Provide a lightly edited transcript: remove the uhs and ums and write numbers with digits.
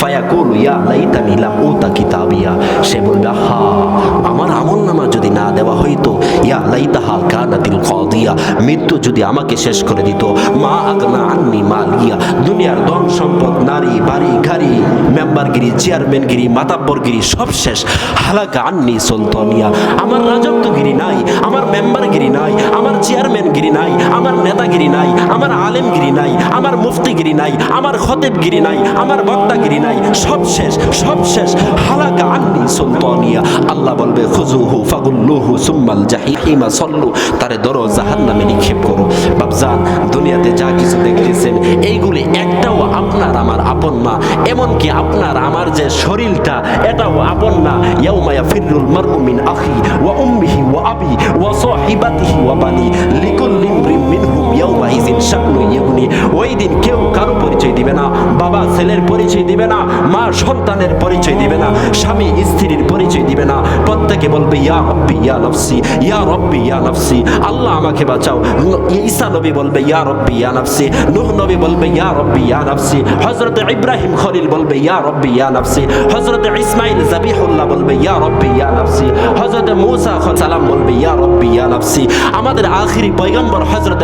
ফায়াকুলু ইয়া লাইতানি লাম উতা কিতাবিয়া, সে বলবে হা আমার আমলনামা যদি না দেওয়া হইতো, ইয়া লাইতাহা কানাতিল কাদিয়া, মৃত্যু যদি আমাকে শেষ করে দিত, মা আগনা আন্নি মালিয়া, দুনিয়ার ধন সম্পদ, নারী বাড়ি গাড়ি, মেম্বারগিরি, চেয়ারম্যানগিরি, মাতাব্বরগিরি সব শেষ, হালাকা আন্নি সুলতানিয়া, আমার রাজত্বগিরি নাই, আমার মেম্বারগিরি নাই, আমার চেয়ারম্যানগিরি নাই, আমার নেতাগিরি নাই, আমার আলেমগিরি নাই, আমার মুফতিগিরি নাই, আমার খতেবগিরি নাই, আমার বক্তাগিরি নাই, সব শেষ, সব শেষ, হালাকা আন্নি সুলতানিয়া। আল্লাহ বলবে খুজুহু ফাগুল্লুহু সুম্মাল জাহিমা সল্লু, তারে ধরো জাহান্নামে নিক্ষেপ করো। বাপজান, দুনিয়াতে যা কিছু দেখতেছেন এইগুলি একটাও আপনার আমার আপন না, এমনকি আপনার আমার যে শরীরটা এটাও আপন না। ইয়াউমা ইয়াফিরুল মারউ মিন আখি ওয়া উম্মিহি ওয়া আবি ওয়া সাহিবাতিহি ওয়া বানি লিকুল্লি ইমরিন মিনহুম ইয়াউমা ইযিন শা'নু ইউগনি। ওই দিন কেউ কারো পরিচয় দিবে না, বাবা ছেলের পরিচয় দিবে না, মা সন্তানের পরিচয় দিবে না, স্বামী স্ত্রীর পরিচয় দিবে না। প্রত্যেকে বলবে ইয়া রব্বি ইয়া নফসি, ইয়া রব্বি ইয়া নফসি, আল্লাহ আমাকে বাঁচাও। ঈসা নবী বলবে ইয়া রব্বি ইয়া নফসি, নূহ নবী বলবে ইয়া রব্বি ইয়া নফসি, হযরত ইব্রাহিম খলিল বলবে ইয়া রব্বি ইয়া নফসি, হযরত ইসমাঈল যাবিহুল্লাহ বলবে ইয়া রব্বি ইয়া নফসি, হযরত মূসা সালাম বলবে ইয়া রব্বি ইয়া নফসি। আমাদের আখিরি পয়গম্বর হযরত